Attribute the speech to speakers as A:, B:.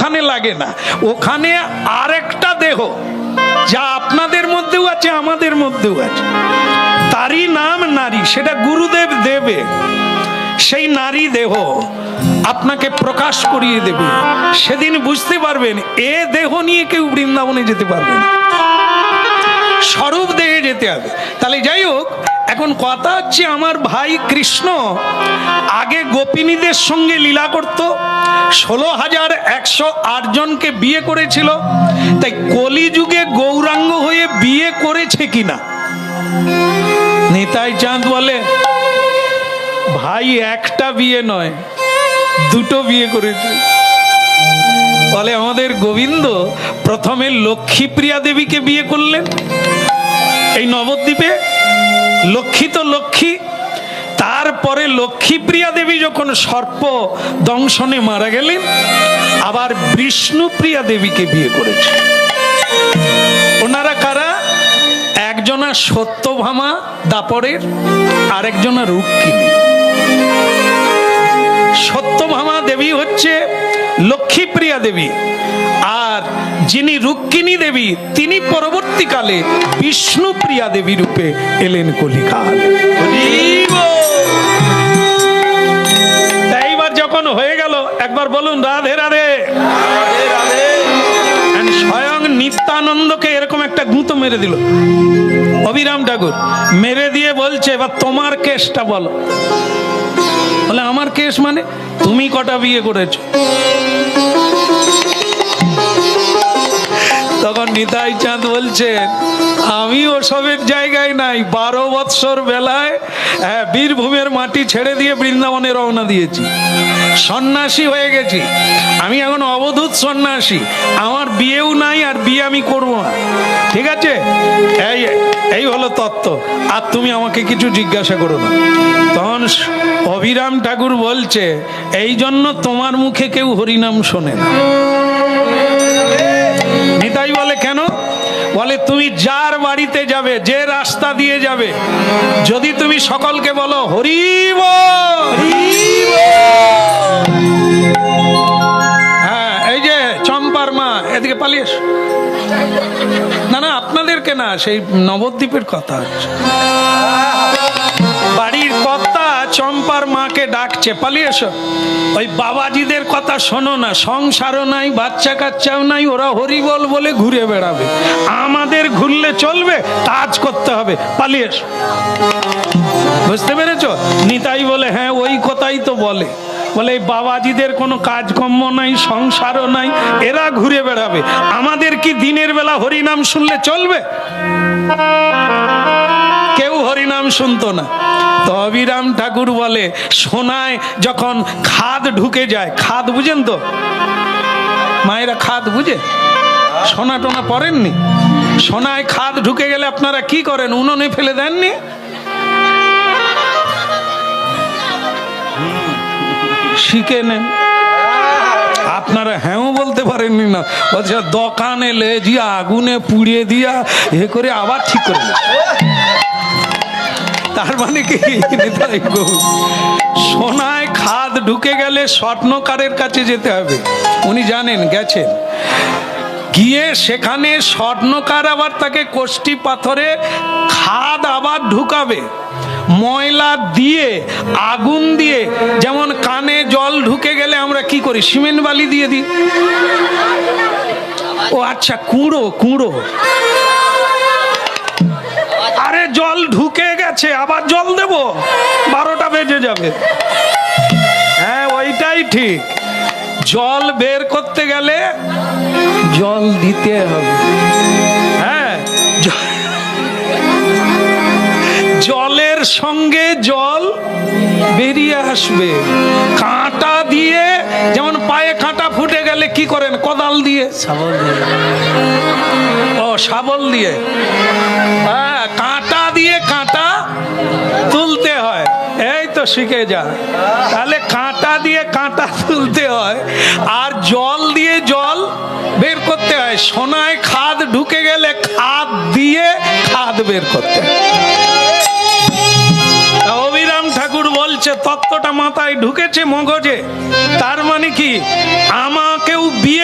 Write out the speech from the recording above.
A: ওখানে লাগে না, ওখানে আরেকটা দেহ যা আপনাদের মধ্যেও আছে আমাদের মধ্যেও আছে, তারই নাম নারী, সেটা গুরুদেব দেবে। সেই নারী দেহ আপনাকে প্রকাশ করিয়ে দেবে, সেদিন বুঝতে পারবেন এ দেহ নিয়ে কেউ বৃন্দাবনে যেতে পারবে না, স্বরূপ দেহে যেতে হবে। তাহলে যাই হোক, এখন কথা হচ্ছে আমার ভাই কৃষ্ণ আগে গোপিনীদের সঙ্গে লীলা করত, 16,108 জনকে বিয়ে করেছিল। তাই কলিযুগে গৌরাঙ্গ হয়ে বিয়ে করেছে কিনা? নিতাই চাঁদ বলে ভাই একটা বিয়ে নয়, দুটো বিয়ে করেছে। বলে আমাদের গোবিন্দ প্রথমে লক্ষ্মীপ্রিয়া দেবীকে বিয়ে করলেন এই নবদ্বীপে, লক্ষ্মী তো লক্ষ্মী, তারপরে লক্ষ্মীপ্রিয়া দেবী যখন সর্প দংশনে মারা গেলেন আবার বিষ্ণুপ্রিয়া দেবীকে বিয়ে করেছে। ওনারা কারা? একজনা সত্যভামা দাপরের, আরেকজনা রুক্মিণী। সত্যভামা দেবী হচ্ছে লক্ষ্মীপ্রিয়া দেবী, আর যিনি রুক্মিণী দেবী তিনি পরবর্তীকালে বিষ্ণুপ্রিয়া দেবী রূপে এলেন কলিকালে। এইবার যখন হয়ে গেল একবার বলুন রাধে রাধে। স্বয়ং নিত্যানন্দকে এরকম একটা গুঁতো মেরে দিল অবিরাম ঠাকুর, মেরে দিয়ে বলছে এবার তোমার কেসটা বলো। বলে আমার কেস মানে? তুমি কটা বিয়ে করেছো? তখন নিতাই চাঁদ বলছেন আমি ওসবের জায়গায় নাই, 12 বৎসর বেলায় বীরভূমের মাটি ছেড়ে দিয়ে বৃন্দাবনে রওনা দিয়েছি, সন্ন্যাসী হয়ে গেছি, আমি এখন অবধূত সন্ন্যাসী, আমার বিয়েও নাই আর বিয়ে আমি করবো না। ঠিক আছে, এই হলো তত্ত্ব, আর তুমি আমাকে কিছু জিজ্ঞাসা করো না। তখন অভিরাম ঠাকুর বলছে এই জন্য তোমার মুখে কেউ হরিনাম শোনে না। নিতাই বলে কেন? বলে তুমি যার বাড়িতে যাবে, যে রাস্তা দিয়ে যাবে, যদি তুমি সকলকে বলো হরি বল, হ্যাঁ এই যে চম্পার মা এদিকে পালিয়ে এসো, না না আপনাদেরকে না, সেই নবদ্বীপের কথা হচ্ছে, বাড়ির কর্তা চম্পার মাকে ডাকছে পালিয়ে এসো, ওই বাবাজিদের কথা শোনো না, সংসারও নাই, বাচ্চা কাচ্চাও নাই, ওরা হরিবল বলে ঘুরে বেড়াবে, আমাদের ঘুরলে চলবে, কাজ করতে হবে, পালিয়ে এসো। বুঝতে পেরেছো? নিতাই বলে হ্যাঁ ওই কথাই তো বলে, বলে এই বাবাজিদের কোনো কাজকর্ম নাই, সংসারও নাই, এরা ঘুরে বেড়াবে, আমাদের কি দিনের বেলা হরিনাম শুনলে চলবে? কেউ হরিনাম শুনতো না। তো অবিরাম ঠাকুর বলে সোনায় যখন খাদ ঢুকে যায়, খাদ বুঝেন তো মায়েরা? খাদ বুঝে? সোনা টোনা পড়েননি? সোনায় খাদ ঢুকে গেলে আপনারা কি করেন? উনুনে ফেলে দেননি? শিখে নেন। আপনারা হ্যাঁ বলতে পারেননি না, বলছে দোকানে লেজিয়া আগুনে পুড়িয়ে দিয়া এ করে আবার ঠিক করে। তার মানে কি সোনায় খাদ ঢুকে গেলে স্বর্ণকারের কাছে যেতে হবে, উনি জানেন, গেছেন, গিয়ে সেখানে স্বর্ণকার আবার তাকে কোষ্ঠী পাথরে খাদ আবার ঢুকাবে, ময়লা দিয়ে আগুন দিয়ে, যেমন কানে জল ঢুকে গেলে আমরা কি করি? সিমেন্ট বালি দিয়ে দিই। ও আচ্ছা, কুঁড়ো কুঁড়ো, আরে জল ঢুকে গেছে আবার জল দেব, 12টা বেজে যাবে। হ্যাঁ ওইটাই ঠিক, জল বের করতে গেলে জল দিতে হবে। হ্যাঁ জলের সঙ্গে জল বেরিয়ে আসবে। কাঁটা দিয়ে, যেমন পায়ে কাঁটা ফুটে গেলে কি করেন? কোদাল দিয়ে, শাবল দিয়ে, ও শাবল দিয়ে, হ্যাঁ কাঁটা দিয়ে কাঁটা তুলতে হয়। এই তো শিখে যা, তাহলে কাঁটা দিয়ে কাঁটা তুলতে হয় আর জল দিয়ে জল বের করতে হয়। সোনায় খাদ ঢুকে গেলে খাদ দিয়ে খাদ বের করতে হয়। অবিরাম ঠাকুর বলছে তত্ত্বটা মাথায় ঢুকেছে মগজে, তার মানে কি আমাকেও বিয়ে